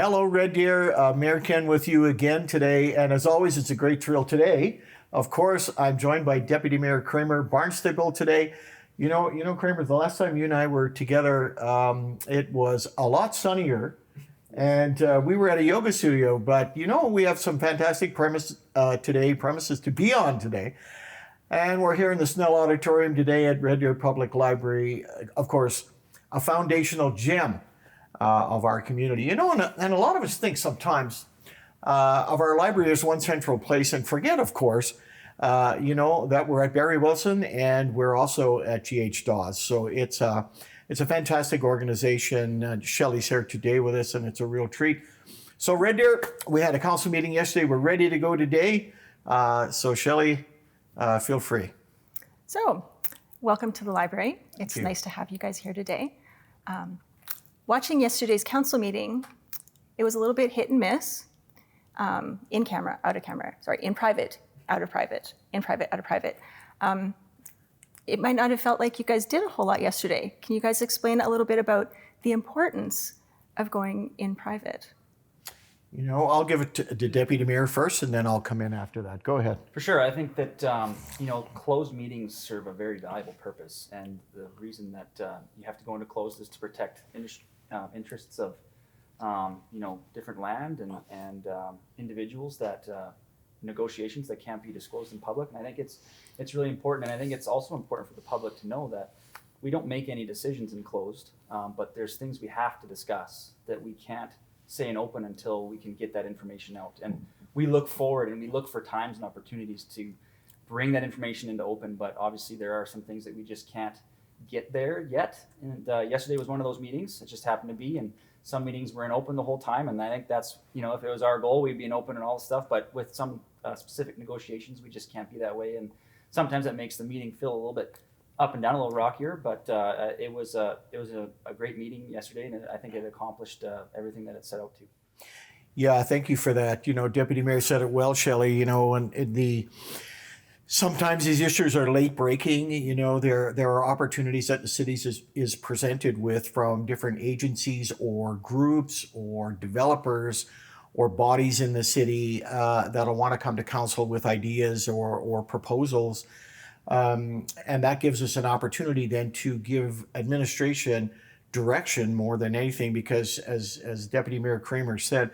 Hello, Red Deer. Mayor Ken with you again today. And as always, it's a great thrill today. Of course, I'm joined by Deputy Mayor Kramer Barnstable today. Kramer, the last time you and I were together, it was a lot sunnier and we were at a yoga studio. But, we have some fantastic premises to be on today. And we're here in the Snell Auditorium today at Red Deer Public Library. Of course, a foundational gem of our community. And a lot of us think sometimes of our library as one central place and forget, of course, that we're at Barry Wilson and we're also at G.H. Dawes. So it's a fantastic organization. Shelley's here today with us and it's a real treat. So Red Deer, we had a council meeting yesterday. We're ready to go today. So Shelley, feel free. So welcome to the library. It's nice to have you guys here today. Watching yesterday's council meeting, it was a little bit hit and miss. In camera, out of camera. Sorry, in private, out of private. In private, out of private. It might not have felt like you guys did a whole lot yesterday. Can you guys explain a little bit about the importance of going in private? I'll give it to the Deputy Mayor first, and then I'll come in after that. Go ahead. For sure. I think that, closed meetings serve a very valuable purpose. And the reason that you have to go into closed is to protect interests of, different land and individuals that negotiations that can't be disclosed in public. And I think it's really important. And I think it's also important for the public to know that we don't make any decisions in closed, but there's things we have to discuss that we can't say in open until we can get that information out. And we look forward and we look for times and opportunities to bring that information into open, but obviously there are some things that we just can't get there yet. And yesterday was one of those meetings. It just happened to be, and some meetings were in open the whole time. And I think that's, if it was our goal, we'd be in open and all this stuff, but with some specific negotiations, we just can't be that way. And sometimes that makes the meeting feel a little bit up and down, a little rockier, but it was a great meeting yesterday, and I think it accomplished everything that it set out to. Yeah, thank you for that. Deputy Mayor said it well, Shelley. Sometimes these issues are late breaking. There are opportunities that the city is presented with from different agencies or groups or developers or bodies in the city that'll want to come to council with ideas or proposals. And that gives us an opportunity then to give administration direction more than anything, because as Deputy Mayor Kramer said,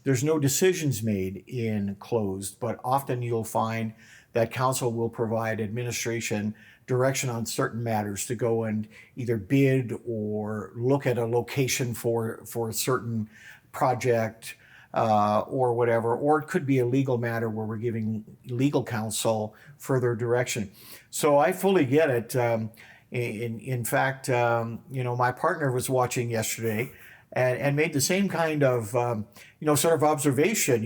there's no decisions made in closed, but often you'll find that council will provide administration direction on certain matters to go and either bid or look at a location for a certain project or whatever, or it could be a legal matter where we're giving legal counsel further direction. So I fully get it. In fact, my partner was watching yesterday and made the same kind of, sort of observation.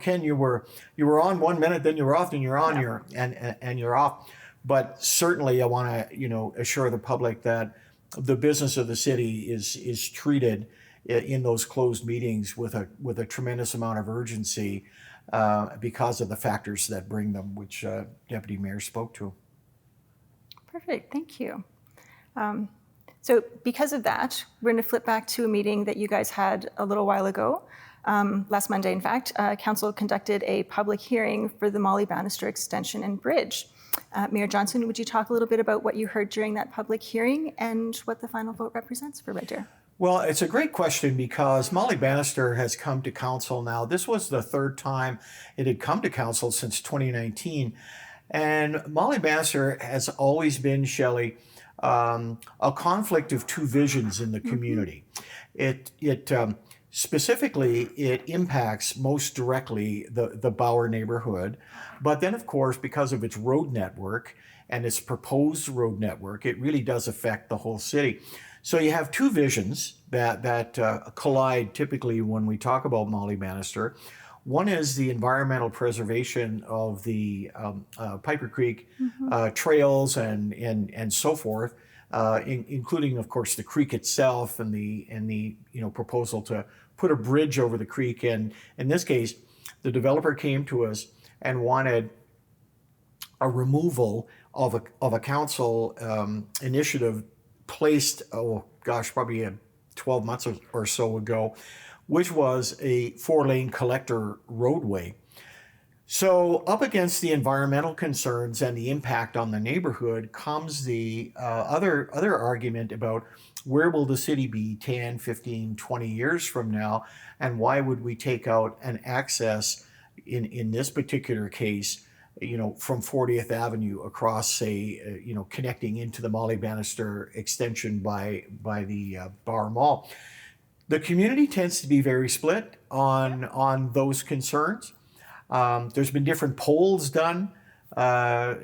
Ken, you were on 1 minute, then you were off, then you're on, and you're off. But certainly I want to, assure the public that the business of the city is treated in those closed meetings with a tremendous amount of urgency because of the factors that bring them, which Deputy Mayor spoke to. Perfect, thank you. So because of that, we're going to flip back to a meeting that you guys had a little while ago. Last Monday, in fact, Council conducted a public hearing for the Molly Bannister Extension and Bridge. Mayor Johnson, would you talk a little bit about what you heard during that public hearing and what the final vote represents for Red Deer? Well, it's a great question because Molly Bannister has come to council now. This was the third time it had come to council since 2019. And Molly Bannister has always been, Shelley, a conflict of two visions in the community. It specifically, it impacts most directly the Bauer neighborhood. But then, of course, because of its road network and its proposed road network, it really does affect the whole city. So you have two visions that collide typically when we talk about Molly Bannister. One is the environmental preservation of the Piper Creek trails and so forth, including, of course, the creek itself and the proposal to put a bridge over the creek. And in this case, the developer came to us and wanted a removal of a council initiative placed, probably 12 months or so ago, which was a 4-lane collector roadway. So up against the environmental concerns and the impact on the neighborhood comes the other argument about where will the city be 10, 15, 20 years from now, and why would we take out an access in this particular case, from 40th Avenue across, say, connecting into the Molly Bannister extension by the Bar Mall. The community tends to be very split on those concerns. There's been different polls done, none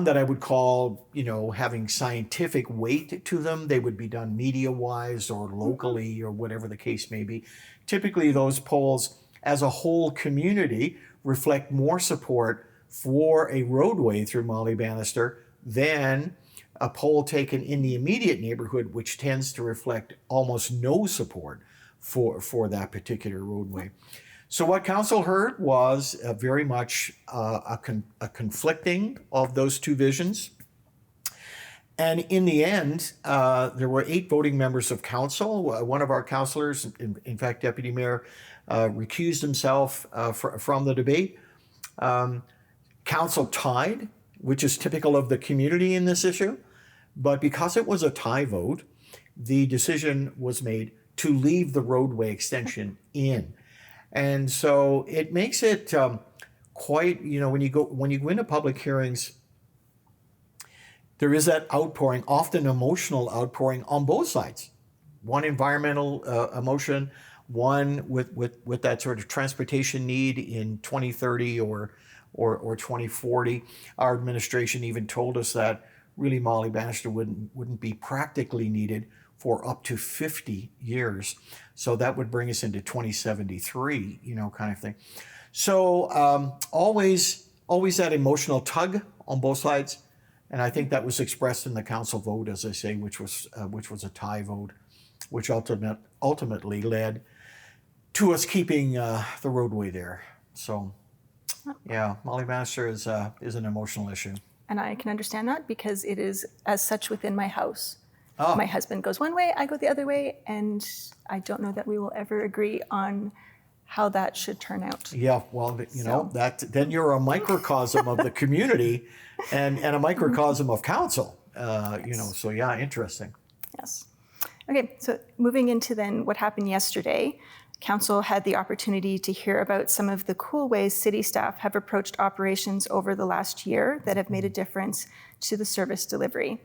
that I would call, having scientific weight to them. They would be done media-wise or locally or whatever the case may be. Typically, those polls as a whole community reflect more support for a roadway through Molly Bannister than a poll taken in the immediate neighborhood, which tends to reflect almost no support for that particular roadway. So what council heard was very much a conflicting of those two visions. And in the end, there were 8 voting members of council. One of our councilors, in fact, Deputy Mayor, recused himself from the debate. Council tied, which is typical of the community in this issue. But because it was a tie vote, the decision was made to leave the roadway extension in. And so it makes it quite, when you go into public hearings, there is that outpouring, often emotional outpouring on both sides. One environmental emotion, one with that sort of transportation need in 2030 or 2040. Our administration even told us that really Molly Bannister wouldn't be practically needed for up to 50 years. So that would bring us into 2073, kind of thing. So always that emotional tug on both sides. And I think that was expressed in the council vote, as I say, which was a tie vote, which ultimately led to us keeping the roadway there. So yeah, Molly Bannister is an emotional issue. And I can understand that because it is as such within my house. Oh. My husband goes one way, I go the other way, and I don't know that we will ever agree on how that should turn out. Yeah, well, that then you're a microcosm of the community and a microcosm of council. So yeah, interesting. Yes. Okay, so moving into then what happened yesterday, council had the opportunity to hear about some of the cool ways city staff have approached operations over the last year that have made a difference to the service delivery.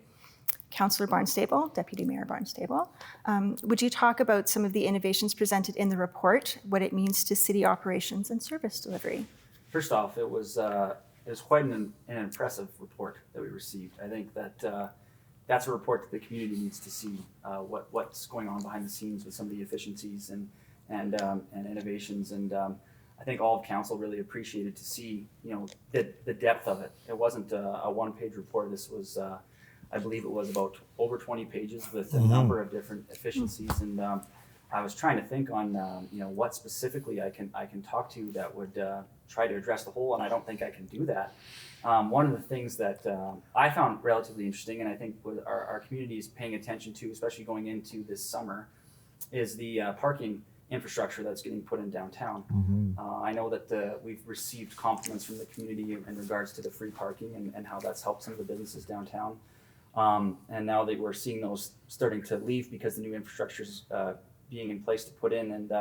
Councillor Barnstable, Deputy Mayor Barnstable, would you talk about some of the innovations presented in the report, what it means to city operations and service delivery? First off, it was quite an impressive report that we received. I think that that's a report that the community needs to see what's going on behind the scenes with some of the efficiencies and innovations. And I think all of council really appreciated to see the depth of it. It wasn't a one-page report. This was I believe it was about over 20 pages with a number of different efficiencies. And I was trying to think on what specifically I can talk to that would try to address the whole, and I don't think I can do that. One of the things that I found relatively interesting, and I think our community is paying attention to, especially going into this summer, is the parking infrastructure that's getting put in downtown. I know that we've received compliments from the community in regards to the free parking and how that's helped some of the businesses downtown. And now that we're seeing those starting to leave because the new infrastructure is being in place to put in. And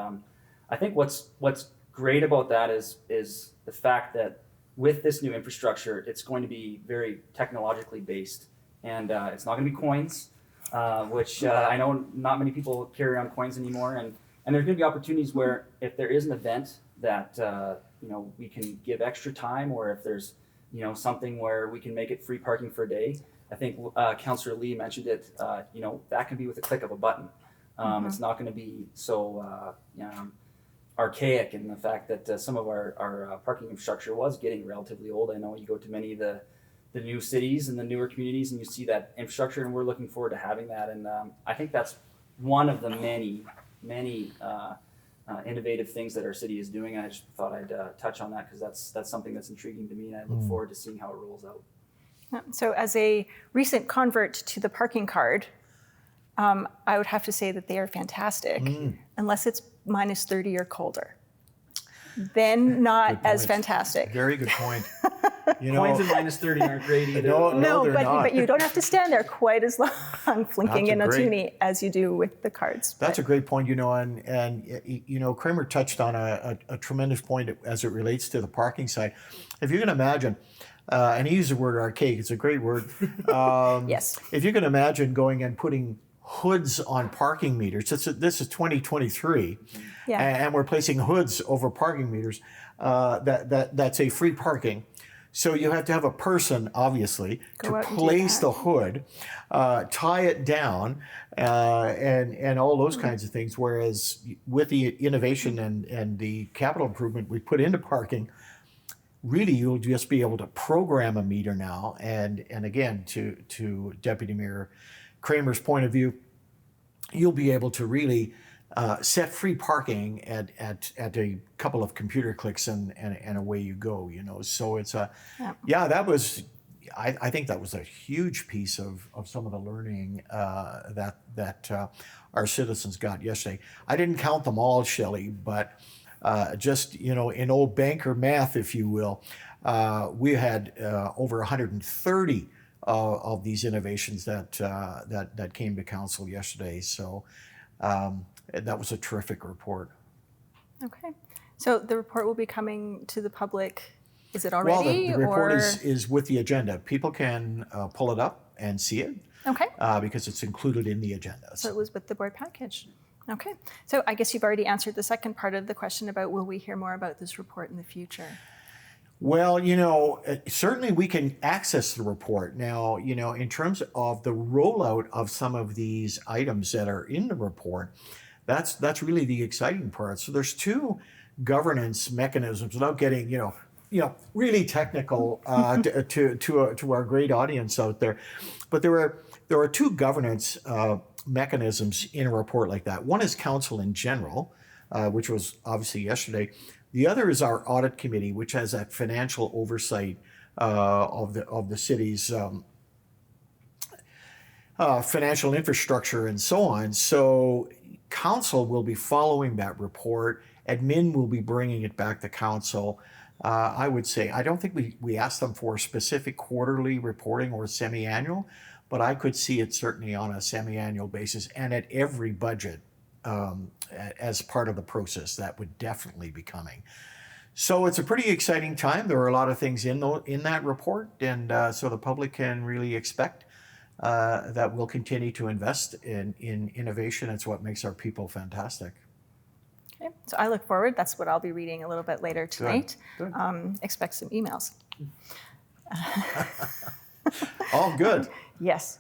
I think what's great about that is the fact that with this new infrastructure, it's going to be very technologically based, and it's not going to be coins, which I know not many people carry around coins anymore. And there's going to be opportunities where if there is an event that we can give extra time, or if there's something where we can make it free parking for a day. I think Councillor Lee mentioned it. That can be with a click of a button. It's not going to be so archaic in the fact that some of our parking infrastructure was getting relatively old. I know you go to many of the new cities and the newer communities, and you see that infrastructure, and we're looking forward to having that. And I think that's one of the many innovative things that our city is doing. And I just thought I'd touch on that because that's something that's intriguing to me, and I look forward to seeing how it rolls out. So as a recent convert to the parking card, I would have to say that they are fantastic, unless it's minus 30 or colder. Then not Good as point. fantastic. Very good point. You Coins know, at minus 30 aren't great either. No, they're but, not. but you don't have to stand there quite as long flinking in a That's a great- toonie as you do with the cards. That's a great point, and you know, Kramer touched on a tremendous point as it relates to the parking side. If you can imagine, and he used the word archaic, it's a great word. Yes. If you can imagine going and putting hoods on parking meters, this is 2023, Yeah. and we're placing hoods over parking meters that's a free parking. So you have to have a person, obviously, Go to out and do place that. the hood, tie it down, and all those kinds of things. Whereas with the innovation and the capital improvement we put into parking, really you'll just be able to program a meter now. And again, to Deputy Mayor Kramer's point of view, you'll be able to really set free parking at a couple of computer clicks and away you go, So it's that was, I think that was a huge piece of some of the learning that our citizens got yesterday. I didn't count them all, Shelley, but just, in old banker math, if you will, we had over 130 of these innovations that came to council yesterday. So that was a terrific report. Okay. So the report will be coming to the public. Is it Well, already? the report or? is with the agenda. People can pull it up and see it Okay. because it's included in the agenda. So it was with the board package. Okay. So I guess you've already answered the second part of the question about will we hear more about this report in the future? Well, certainly we can access the report. Now, in terms of the rollout of some of these items that are in the report, that's really the exciting part. So there's two governance mechanisms, without getting, really technical to our great audience out there. But there are two governance mechanisms in a report like that. One is council in general, which was obviously yesterday. The other is our audit committee, which has that financial oversight of the city's financial infrastructure and so on. So council will be following that report. Admin will be bringing it back to council. I would say, I don't think we asked them for specific quarterly reporting or semi-annual, but I could see it certainly on a semi-annual basis and at every budget as part of the process. That would definitely be coming. So it's a pretty exciting time. There are a lot of things in that report, and so the public can really expect that we'll continue to invest in innovation. It's what makes our people fantastic. Okay. So I look forward. That's what I'll be reading a little bit later tonight. Good. Expect some emails. All good. Yes.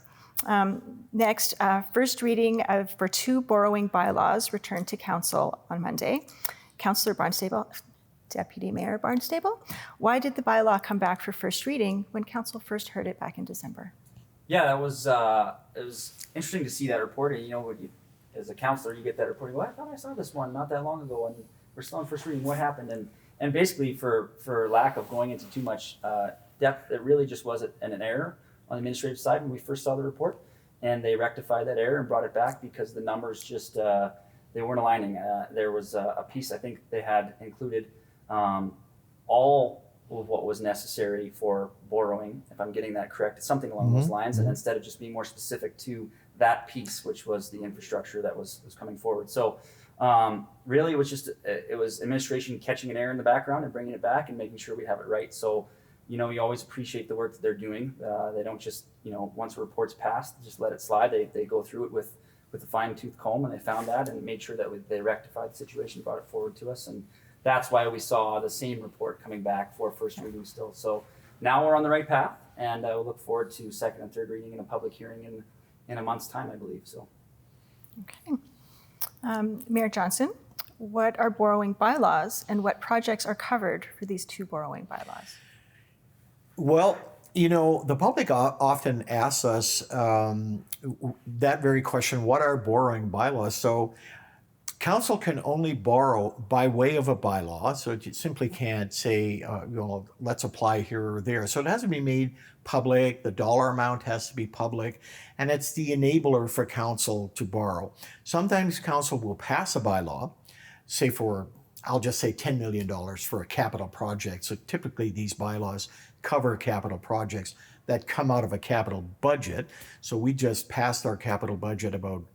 Next, first reading for two borrowing bylaws returned to council on Monday. Councillor Barnstable, Deputy Mayor Barnstable, why did the bylaw come back for first reading when council first heard it back in December? Yeah, it was interesting to see that report. And when you, as a counselor, you get that report. You go, I thought I saw this one not that long ago, and we're still on first reading. What happened? And basically, for lack of going into too much depth, it really just was an error on the administrative side when we first saw the report, and they rectified that error and brought it back because the numbers just they weren't aligning. There was a piece I think they had included all of what was necessary for borrowing, if I'm getting that correct, something along those lines, and instead of just being more specific to that piece, which was the infrastructure that was coming forward. So really, it was administration catching an error in the background and bringing it back and making sure we have it right. So you always appreciate the work that they're doing. They don't just once a report's passed, just let it slide. They go through it with a fine-tooth comb, and they found that and made sure that they rectified the situation, brought it forward to us, and that's why we saw the same report coming back for first reading still. So now we're on the right path, and I will look forward to second and third reading and a public hearing in a month's time, I believe. So. Okay. Mayor Johnson, what are borrowing bylaws and what projects are covered for these two borrowing bylaws? Well, the public often asks us that very question, what are borrowing bylaws? So council can only borrow by way of a bylaw, so you simply can't say, let's apply here or there. So it has to be made public, the dollar amount has to be public, and it's the enabler for council to borrow. Sometimes council will pass a bylaw, say for, I'll just say $10 million for a capital project. So typically these bylaws cover capital projects that come out of a capital budget. So we just passed our capital budget about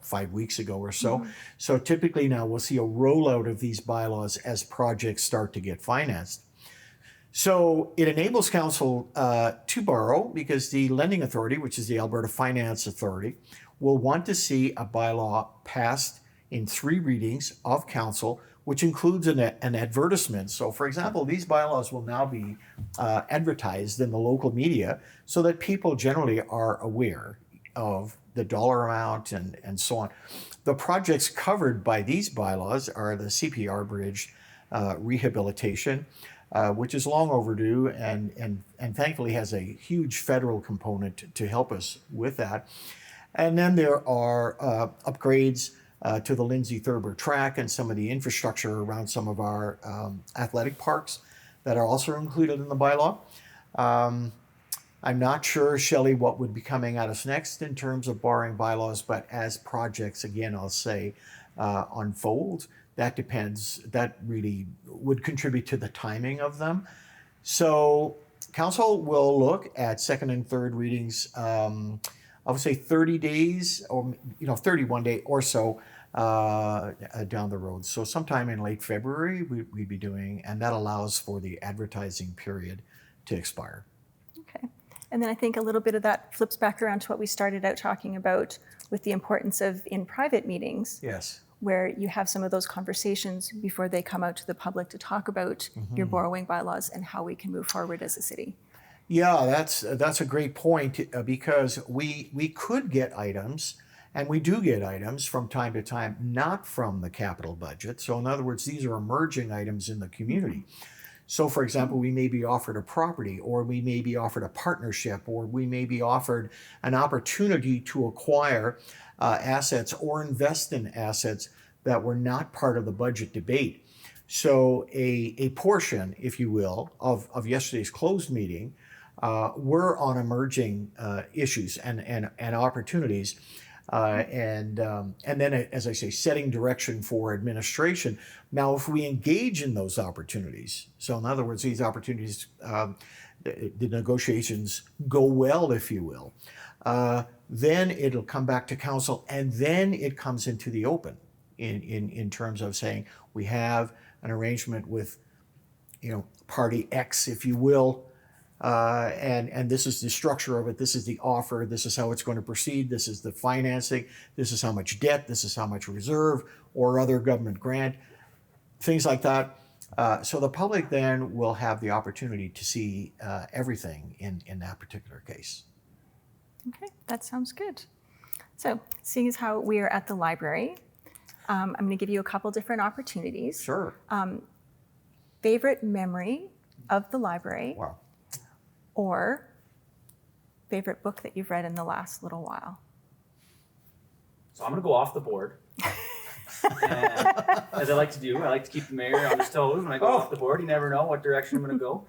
5 weeks ago or so. So typically now we'll see a rollout of these bylaws as projects start to get financed. So it enables council to borrow because the lending authority, which is the Alberta Finance Authority, will want to see a bylaw passed in 3 readings of council, which includes an advertisement. So for example, these bylaws will now be advertised in the local media so that people generally are aware of the dollar amount and so on. The projects covered by these bylaws are the CPR Bridge rehabilitation, which is long overdue and thankfully has a huge federal component to help us with that. And then there are upgrades to the Lindsay Thurber track and some of the infrastructure around some of our athletic parks that are also included in the bylaw. I'm not sure, Shelley, what would be coming at us next in terms of borrowing bylaws, but as projects, again, I'll say, unfold, that depends, that really would contribute to the timing of them. So council will look at second and third readings, I would say 30 days or 31 day or so down the road. So sometime in late February we'd be doing, and that allows for the advertising period to expire. Okay. And then I think a little bit of that flips back around to what we started out talking about with the importance of in private meetings. Yes. Where you have some of those conversations before they come out to the public to talk about your borrowing bylaws and how we can move forward as a city. Yeah, that's a great point because we could get items, and we do get items from time to time, not from the capital budget. So in other words, these are emerging items in the community. So for example, we may be offered a property, or we may be offered a partnership, or we may be offered an opportunity to acquire assets or invest in assets that were not part of the budget debate. So a portion, if you will, of yesterday's closed meeting were on emerging issues and opportunities. And then, as I say, setting direction for administration. Now, if we engage in those opportunities, so in other words, these opportunities, the negotiations go well, if you will, then it'll come back to council, and then it comes into the open in terms of saying we have an arrangement with, party X, if you will, and this is the structure of it, this is the offer, this is how it's going to proceed, this is the financing, this is how much debt, this is how much reserve or other government grant, things like that. So the public then will have the opportunity to see everything in that particular case. Okay, that sounds good. So seeing as how we are at the library, I'm going to give you a couple different opportunities. Sure. Favorite memory of the library. Wow. Or favorite book that you've read in the last little while? So I'm going to go off the board. And as I like to do, I like to keep the mayor on his toes when I go off the board. You never know what direction I'm going to go.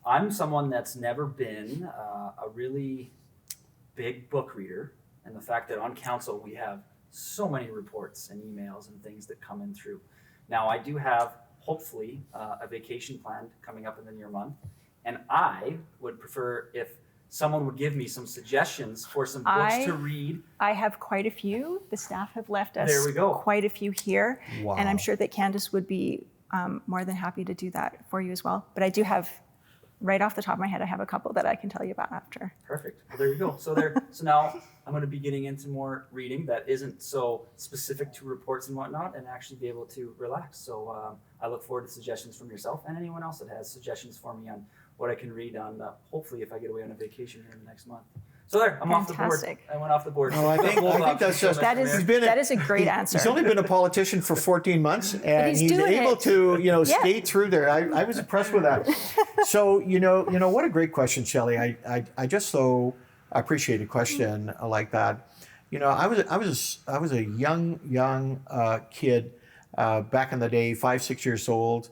I'm someone that's never been a really big book reader, and the fact that on council we have so many reports and emails and things that come in through. Now I do have, hopefully, a vacation planned coming up in the near month, and I would prefer if someone would give me some suggestions for some books to read. I have quite a few. The staff have left us There we go. quite a few here, Wow. and I'm sure that Candace would be more than happy to do that for you as well. But I do have, right off the top of my head, I have a couple that I can tell you about after. Perfect. Well, there you go. So now I'm going to be getting into more reading that isn't so specific to reports and whatnot, and actually be able to relax. So I look forward to suggestions from yourself and anyone else that has suggestions for me on what I can read on, hopefully, if I get away on a vacation here in the next month. So there, I'm off the board. Fantastic. I went off the board. Well, I think that's just That is a great answer. He's only been a politician for 14 months, and he's he's doing able it. to, Yeah. skate through there. I was impressed with that. So, what a great question, Shelley. I just so appreciate a question like that. You know, I was a young kid back in the day, 5, 6 years old,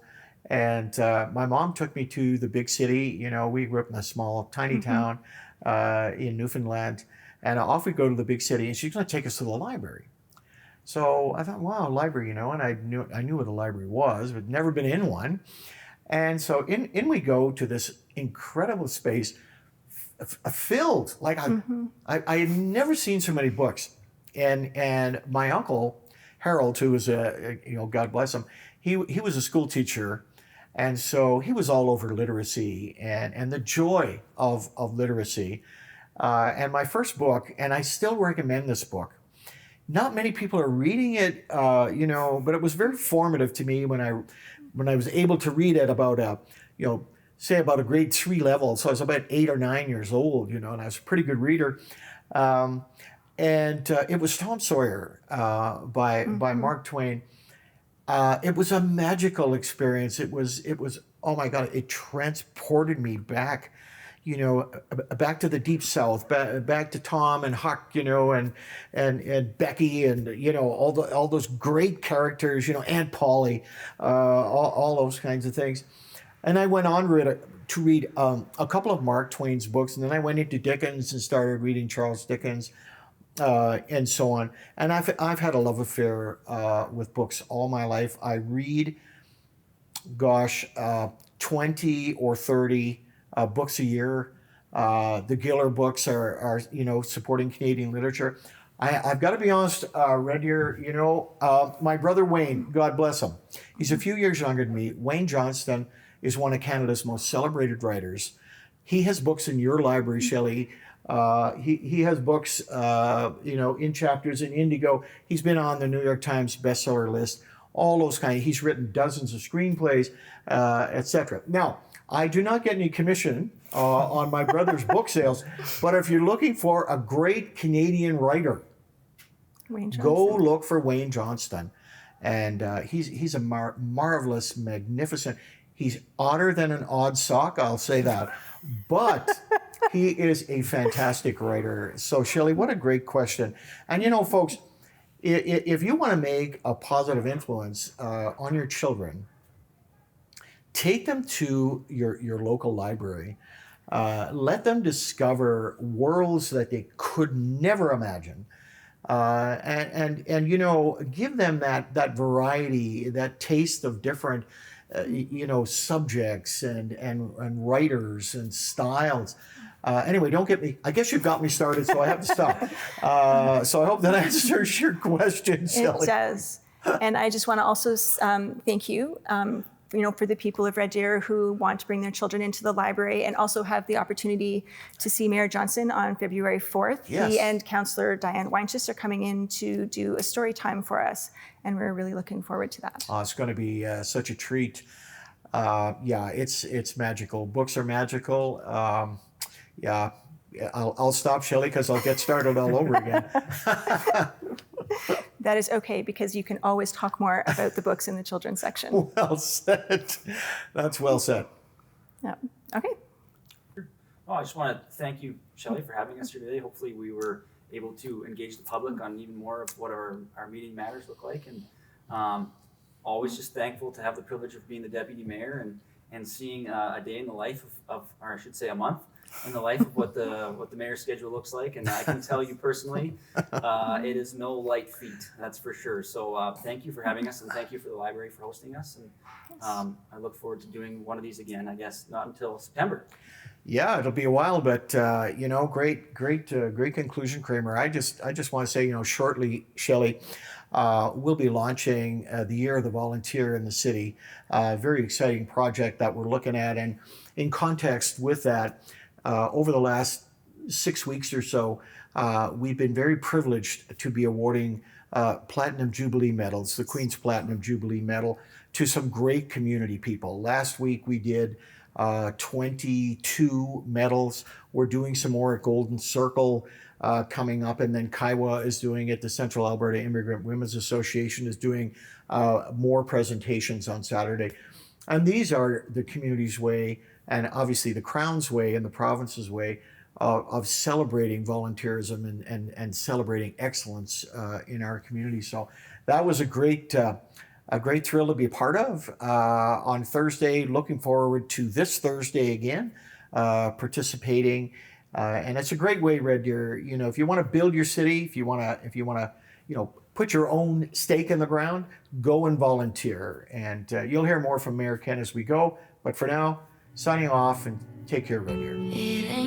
and my mom took me to the big city. You know, we grew up in a small, tiny town in Newfoundland, and off we go to the big city, and she's going to take us to the library. So I thought, wow, library, you know, and I knew what a library was, but never been in one. And so in we go to this incredible space, filled like I had never seen so many books, and my uncle Harold, who was God bless him, he was a school teacher, and so he was all over literacy and the joy of literacy. And my first book, and I still recommend this book. Not many people are reading it, but it was very formative to me when I was able to read it about say about a grade 3 level. So I was about 8 or 9 years old, and I was a pretty good reader. And it was Tom Sawyer by Mark Twain. It was a magical experience. It was oh my God! It transported me back, back to the deep South, back to Tom and Huck, and Becky, and all those great characters, Aunt Polly, all those kinds of things. And I went on to read a couple of Mark Twain's books, and then I went into Dickens and started reading Charles Dickens, and so on. And I've had a love affair with books all my life. I read, 20 or 30 books a year. The Giller books are supporting Canadian literature. I've got to be honest, Red Deer, my brother Wayne, God bless him. He's a few years younger than me. Wayne Johnston is one of Canada's most celebrated writers. He has books in your library, Shelley. He has books, in chapters in Indigo. He's been on the New York Times bestseller list, all those kind. He's written dozens of screenplays, etc. Now, I do not get any commission on my brother's book sales, but if you're looking for a great Canadian writer, go look for Wayne Johnston. And he's a marvelous, magnificent. He's odder than an odd sock, I'll say that. But he is a fantastic writer. So, Shelley, what a great question. And, folks, if you want to make a positive influence on your children, take them to your local library. Let them discover worlds that they could never imagine. And give them that variety, that taste of different subjects and writers and styles. Anyway, don't get me. I guess you got me started, so I have to stop. So I hope that answers your question, Shelley. It does. And I just want to also thank you, for the people of Red Deer who want to bring their children into the library and also have the opportunity to see Mayor Johnson on February 4th. Yes. He and Councillor Diane Weinches are coming in to do a story time for us, and we're really looking forward to that. It's going to be such a treat. It's magical. Books are magical. I'll stop, Shelley, because I'll get started all over again. That is okay, because you can always talk more about the books in the children's section. Well said. That's well said. Yeah. Okay. I just want to thank you, Shelley, for having us here today. Hopefully we were able to engage the public on even more of what our meeting matters look like. And always just thankful to have the privilege of being the deputy mayor and seeing a day in the life of, or I should say a month, in the life of what the mayor's schedule looks like. And I can tell you personally, it is no light feat, that's for sure. So thank you for having us, and thank you for the library for hosting us. And I look forward to doing one of these again, I guess not until September. Yeah, it'll be a while, but great conclusion, Kramer. I just want to say, shortly, Shelley, we'll be launching the Year of the Volunteer in the city. Very exciting project that we're looking at, and in context with that, over the last 6 weeks or so, we've been very privileged to be awarding Platinum Jubilee medals, the Queen's Platinum Jubilee Medal, to some great community people. Last week we did 22 medals. We're doing some more at Golden Circle coming up, and then Kiowa is doing it. The Central Alberta Immigrant Women's Association is doing more presentations on Saturday. And these are the community's way, and obviously the Crown's way and the province's way of celebrating volunteerism and celebrating excellence in our community. So that was a great thrill to be a part of on Thursday. Looking forward to this Thursday again, participating. And it's a great way, Red Deer. You know, if you want to build your city, if you want to, put your own stake in the ground, go and volunteer. And you'll hear more from Mayor Ken as we go. But for now, signing off and take care, Red Deer.